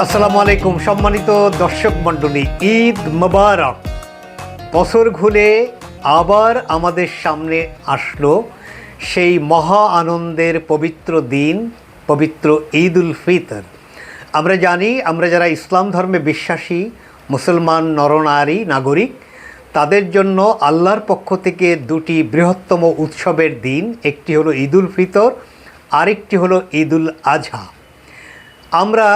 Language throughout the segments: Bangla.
আসসালামু আলাইকুম সম্মানিত দর্শক মণ্ডলী, ঈদ মোবারক। বছর ঘুরে আবার আমাদের সামনে আসলো সেই মহা আনন্দের পবিত্র দিন, পবিত্র ঈদ উল ফিতর। আমরা জানি, আমরা যারা ইসলাম ধর্মে বিশ্বাসী মুসলমান নরনারী নাগরিক, তাদের জন্য আল্লাহর পক্ষ থেকে দুটি বৃহত্তম উৎসবের দিন, একটি হলো ঈদ উল ফিতর, আরেকটি হলো ঈদ উল আজহা। আমরা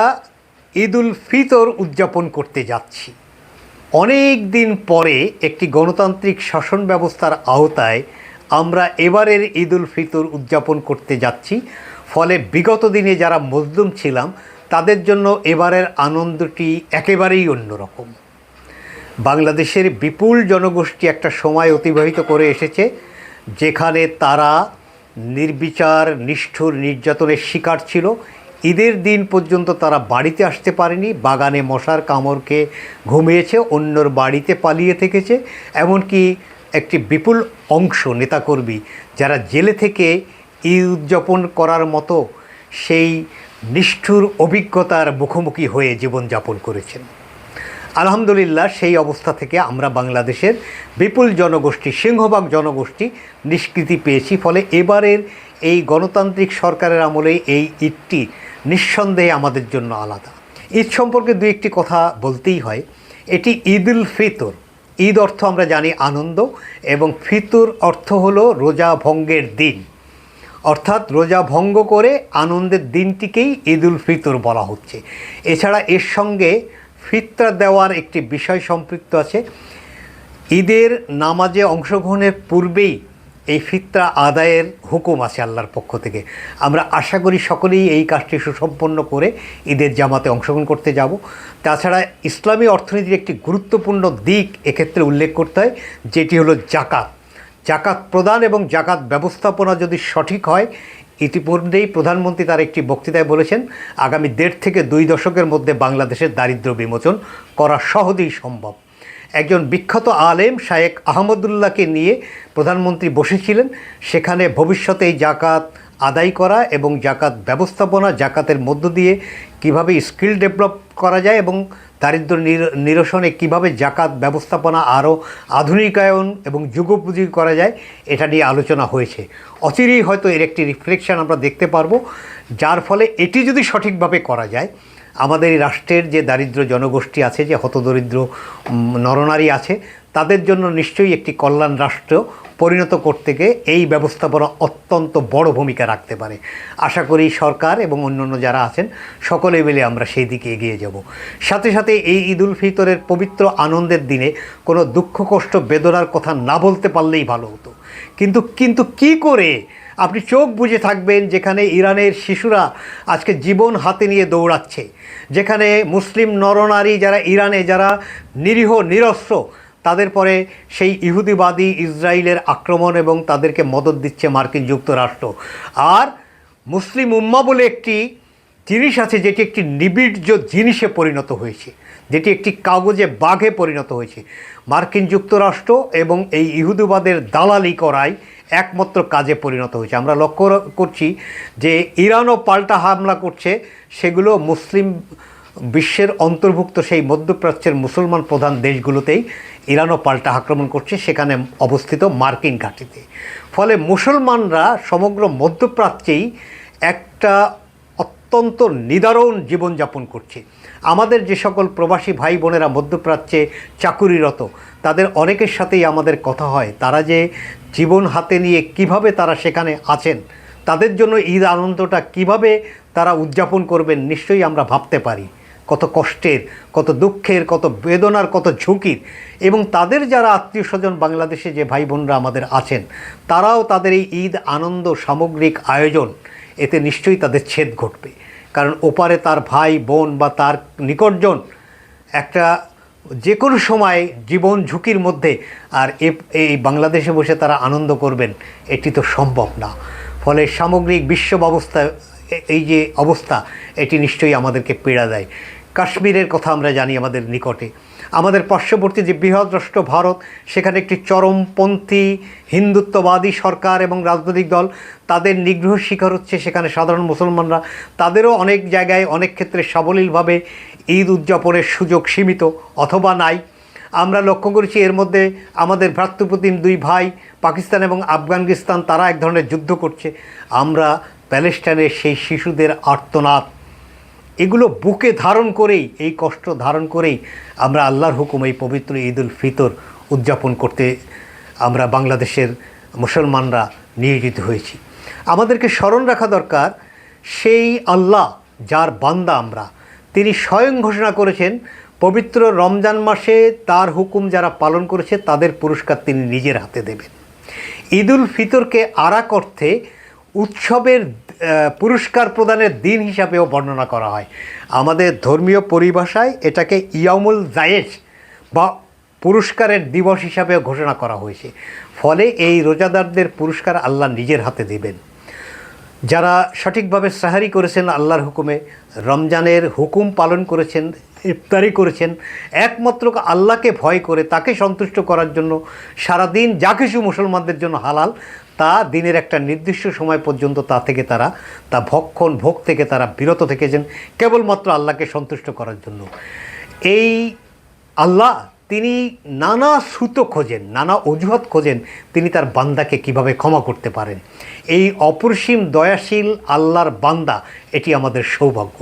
ঈদ উল ফিতর উদযাপন করতে যাচ্ছি। অনেক দিন পরে একটি গণতান্ত্রিক শাসন ব্যবস্থার আওতায় আমরা এবারের ঈদ উল ফিতর উদযাপন করতে যাচ্ছি। ফলে বিগত দিনে যারা মজলুম ছিলাম তাদের জন্য এবারের আনন্দটি একেবারেই অন্যরকম। বাংলাদেশের বিপুল জনগোষ্ঠী একটা সময় অতিবাহিত করে এসেছে যেখানে তারা নির্বিচার নিষ্ঠুর নির্যাতনের শিকার ছিল। ঈদের দিন পর্যন্ত তারা বাড়িতে আসতে পারেনি, বাগানে মশার কামড় খেয়ে ঘুমিয়েছে, অন্যর বাড়িতে পালিয়ে থেকেছে। এমনকি একটি বিপুল অংশ নেতাকর্মী যারা জেলে থেকে ঈদ উদযাপন করার মতো সেই নিষ্ঠুর অভিজ্ঞতার মুখোমুখি হয়ে জীবনযাপন করেছেন। আলহামদুলিল্লাহ, সেই অবস্থা থেকে আমরা বাংলাদেশের বিপুল জনগোষ্ঠী, সিংহভাগ জনগোষ্ঠী নিষ্কৃতি পেয়েছি। ফলে এবারের এই গণতান্ত্রিক সরকারের আমলে এই ঈদটি নিঃসন্দেহে আমাদের জন্য আলাদা। ঈদ সম্পর্কে দু একটি কথা বলতেই হয়। এটি ঈদ উল ফিতর। ঈদ অর্থ আমরা জানি আনন্দ, এবং ফিতর অর্থ হলো রোজা ভঙ্গের দিন, অর্থাৎ রোজা ভঙ্গ করে আনন্দের দিনটিকেই ঈদ উল ফিতর বলা হচ্ছে। এছাড়া এর সঙ্গে ফিতরা দেওয়ার একটি বিষয় সম্পৃক্ত আছে। ঈদের নামাজে অংশগ্রহণের পূর্বেই এই ফিতরা আদায়ের হুকুম আছে আল্লাহর পক্ষ থেকে। আমরা আশা করি সকলেই এই কাজটি সুসম্পন্ন করে ঈদের জামাতে অংশগ্রহণ করতে যাব। তাছাড়া ইসলামী অর্থনীতির একটি গুরুত্বপূর্ণ দিক এক্ষেত্রে উল্লেখ করতে হয়, যেটি হলো জাকাত। জাকাত প্রদান এবং জাকাত ব্যবস্থাপনা যদি সঠিক হয়, ইতিপূর্বেই প্রধানমন্ত্রী তার একটি বক্তৃতায় বলেছেন আগামী 1.5 থেকে 2 দশকের মধ্যে বাংলাদেশের দারিদ্র্য বিমোচন করা সহজেই সম্ভব। একজন বিখ্যাত আলেম শায়েখ আহমদুল্লাহকে নিয়ে প্রধানমন্ত্রী বসেছিলেন। সেখানে ভবিষ্যতে এই জাকাত আদায় করা এবং জাকাত ব্যবস্থাপনা, জাকাতের মধ্য দিয়ে কিভাবে স্কিল ডেভেলপ করা যায় এবং দারিদ্র্য নিরসনে কিভাবে জাকাত ব্যবস্থাপনা আরও আধুনিকায়ন এবং যুগোপযোগী করা যায়, এটা নিয়ে আলোচনা হয়েছে। অচিরেই হয়তো এর একটি রিফ্লেকশন আমরা দেখতে পারবো, যার ফলে এটি যদি সঠিকভাবে করা যায়, আমাদের এই রাষ্ট্রের যে দারিদ্র জনগোষ্ঠী আছে, যে হতদরিদ্র নরনারী আছে, তাদের জন্য নিশ্চয়ই একটি কল্যাণ রাষ্ট্র পরিণত করতে গিয়ে এই ব্যবস্থাপনা অত্যন্ত বড় ভূমিকা রাখতে পারে। আশা করি সরকার এবং অন্যান্য যারা আছেন সকলে মিলে আমরা সেই দিকে এগিয়ে যাব। সাথে সাথে এই ঈদ উল ফিতরের পবিত্র আনন্দের দিনে কোনো দুঃখ কষ্ট বেদনার কথা না বলতে পারলেই ভালো হতো। কিন্তু কি করে আপনি চোখ বুজে থাকবেন যেখানে ইরানের শিশুরা আজকে জীবন হাতে নিয়ে দৌড়াচ্ছে, যেখানে মুসলিম নরনারী যারা ইরানে, যারা নিরীহ নিরস্ত্র, তাদের পরে সেই ইহুদিবাদী ইসরায়েলের আক্রমণ এবং তাদেরকে মদদ দিচ্ছে মার্কিন যুক্তরাষ্ট্র। আর মুসলিম উম্মা বলে একটি জিনিস আছে যেটি একটি নিবিড় জিনিসে পরিণত হয়েছে, যেটি একটি কাগজে বাঘে পরিণত হয়েছে। মার্কিন যুক্তরাষ্ট্র এবং এই ইহুদিবাদের দালালি করাই একমাত্র কাজে পরিণত হয়েছে। আমরা লক্ষ্য করছি যে ইরানও পাল্টা হামলা করছে, সেগুলো মুসলিম বিশ্বের অন্তর্ভুক্ত সেই মধ্যপ্রাচ্যের মুসলমান প্রধান দেশগুলোতেই ইরানও পাল্টা আক্রমণ করছে, সেখানে অবস্থিত মার্কিন ঘাঁটিতে। ফলে মুসলমানরা সমগ্র মধ্যপ্রাচ্যেই একটা অত্যন্ত নিদারুণ জীবনযাপন করছে। আমাদের যে সকল প্রবাসী ভাই বোনেরা মধ্যপ্রাচ্যে চাকুরিরত, তাদের অনেকের সাথেই আমাদের কথা হয়, তারা যে জীবন হাতে নিয়ে কিভাবে তারা সেখানে আছেন, তাদের জন্য ঈদ আনন্দটা কিভাবে তারা উদযাপন করবেন, নিশ্চয়ই আমরা ভাবতে পারি। কত কষ্টের, কত দুঃখের, কত বেদনার, কত ঝুঁকির। এবং তাদের যারা আত্মীয় স্বজন বাংলাদেশে যে ভাই বোনরা আমাদের আছেন, তারাও তাদের এই ঈদ আনন্দ সামগ্রিক আয়োজন, এতে নিশ্চয়ই তাদের ছেদ ঘটবে। কারণ ওপারে তার ভাই বোন বা তার নিকটজন একটা যে কোনো সময় জীবন ঝুঁকির মধ্যে, আর এই বাংলাদেশে বসে তারা আনন্দ করবেন, এটি তো সম্ভব না। ফলে সামগ্রিক বিশ্ব ব্যবস্থা, এই যে অবস্থা, এটি নিশ্চয়ই আমাদেরকে পীড়া দেয়। কাশ্মীরের কথা আমরা জানি আমাদের নিকটে। আমাদের পার্শ্ববর্তী যে বৃহৎ রাষ্ট্র ভারত, সেখানে একটি চরমপন্থী হিন্দুত্ববাদী সরকার এবং রাজনৈতিক দল, তাদের নিগ্রহ শিকার হচ্ছে সেখানে সাধারণ মুসলমানরা। তাদেরও অনেক জায়গায় অনেক ক্ষেত্রে সাবলীলভাবে ঈদ উদযাপনের সুযোগ সীমিত অথবা নাই। আমরা লক্ষ্য করেছি এর মধ্যে আমাদের ভ্রাতৃপ্রতিম দুই ভাই পাকিস্তান এবং আফগানিস্তান, তারা এক ধরনের যুদ্ধ করছে। আমরা প্যালেস্টাইনের সেই শিশুদের আর্তনাদ, এগুলো বুকে ধারণ করেই, এই কষ্ট ধারণ করেই আমরা আল্লাহর হুকুম এই পবিত্র ঈদ উল ফিতর উদযাপন করতে আমরা বাংলাদেশের মুসলমানরা নিয়োজিত হয়েছি। আমাদেরকে স্মরণ রাখা দরকার, সেই আল্লাহ যার বান্দা আমরা, তিনি স্বয়ং ঘোষণা করেছেন পবিত্র রমজান মাসে তার হুকুম যারা পালন করেছে তাদের পুরস্কার তিনি নিজের হাতে দেবেন। ঈদ উল ফিতরকে আরাক অর্থে উৎসবের পুরস্কার প্রদানের দিন হিসাবেও বর্ণনা করা হয়। আমাদের ধর্মীয় পরিভাষায় এটাকে ইয়ামুল জায়েজ বা পুরস্কারের দিবস হিসাবেও ঘোষণা করা হয়েছে। ফলে এই রোজাদারদের পুরস্কার আল্লাহ নিজের হাতে দেবেন। যারা সঠিকভাবে সাহারি করেছেন আল্লাহর হুকুমে, রমজানের হুকুম পালন করেছেন, ইফতারি করেছেন, একমাত্র আল্লাহকে ভয় করে তাকে সন্তুষ্ট করার জন্য সারাদিন যা কিছু মুসলমানদের জন্য হালাল, তা দিনের একটা নির্দিষ্ট সময় পর্যন্ত তা ভক্ষণ ভোগ থেকে তারা বিরত থেকেছেন কেবলমাত্র আল্লাহকে সন্তুষ্ট করার জন্য। এই আল্লাহ তিনি নানা সূত্র খোঁজেন, নানা অজুহাত খোঁজেন তিনি তার বান্দাকে কিভাবে ক্ষমা করতে পারেন। এই অপরিসীম দয়াশীল আল্লাহর বান্দা, এটি আমাদের সৌভাগ্য।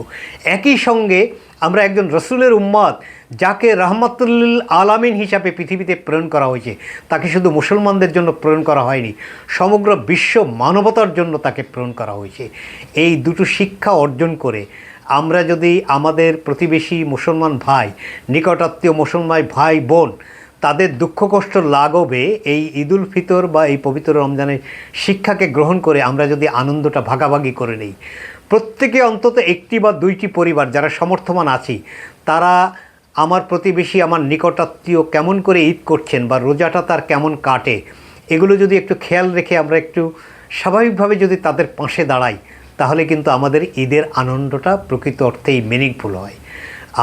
একই সঙ্গে আমরা একজন রসুলের উম্মত, যাকে রাহমাতুল আলামিন হিসাবে পৃথিবীতে প্রেরণ করা হয়েছে, তাকে শুধু মুসলমানদের জন্য প্রেরণ করা হয়নি, সমগ্র বিশ্ব মানবতার জন্য তাকে প্রেরণ করা হয়েছে। এই দুটো শিক্ষা অর্জন করে আমরা যদি আমাদের প্রতিবেশী মুসলমান ভাই, নিকটাত্মীয় মুসলমান ভাই বোন, তাদের দুঃখ কষ্ট লাঘবে এই ঈদ উল ফিতর বা এই পবিত্র রমজানের শিক্ষাকে গ্রহণ করে আমরা যদি আনন্দটা ভাগাভাগি করে নিই, প্রত্যেকে অন্তত একটি বা দুইটি পরিবার যারা সমর্থবান আছি, তারা আমার প্রতিবেশী, আমার নিকটাত্মীয় কেমন করে ঈদ করছেন বা রোজাটা তার কেমন কাটে, এগুলো যদি একটু খেয়াল রেখে আমরা একটু স্বাভাবিকভাবে যদি তাদের পাশে দাঁড়াই, তাহলে কিন্তু আমাদের ঈদের আনন্দটা প্রকৃত অর্থেই মিনিংফুল হয়।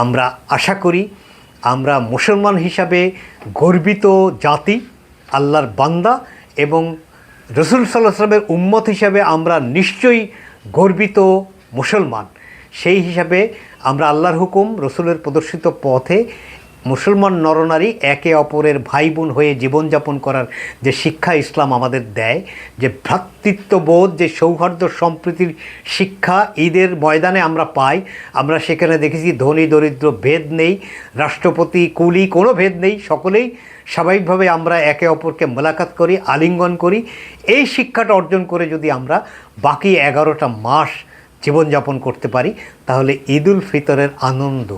আমরা আশা করি আমরা মুসলমান হিসাবে গর্বিত জাতি, আল্লাহর বান্দা এবং রসুল সাল্লাল্লাহু আলাইহি ওয়াসাল্লামের উম্মত হিসাবে আমরা নিশ্চয়ই গর্বিত মুসলমান। সেই হিসাবে আমরা আল্লাহর হুকুম, রসুলের প্রদর্শিত পথে মুসলমান নরনারী একে অপরের ভাই বোন হয়ে জীবনযাপন করার যে শিক্ষা ইসলাম আমাদের দেয়, যে ভ্রাতৃত্ববোধ, যে সৌহার্দ্য সম্প্রীতির শিক্ষা ঈদের ময়দানে আমরা পাই, আমরা সেখানে দেখেছি ধনী দরিদ্র ভেদ নেই, রাষ্ট্রপতি কুলি কোনো ভেদ নেই, সকলেই স্বাভাবিকভাবে আমরা একে অপরকে মোলাকাত করি, আলিঙ্গন করি। এই শিক্ষাটা অর্জন করে যদি আমরা বাকি 11টা মাস জীবনযাপন করতে পারি, তাহলে ঈদ উল ফিতরের আনন্দ,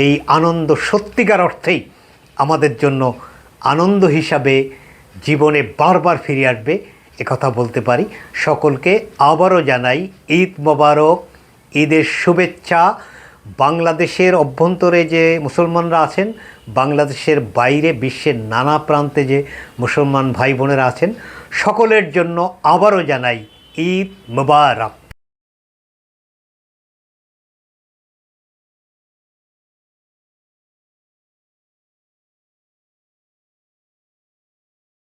এই আনন্দ সত্যিকার অর্থেই আমাদের জন্য আনন্দ হিসাবে জীবনে বারবার ফিরে আসবে, একথা বলতে পারি। সকলকে আবারও জানাই ঈদ মোবারক, ঈদের শুভেচ্ছা। বাংলাদেশের অভ্যন্তরে যে মুসলমানরা আছেন, বাংলাদেশের বাইরে বিশ্বের নানা প্রান্তে যে মুসলমান ভাই বোনেরা আছেন, সকলের জন্য আবারও জানাই ঈদ মোবারক।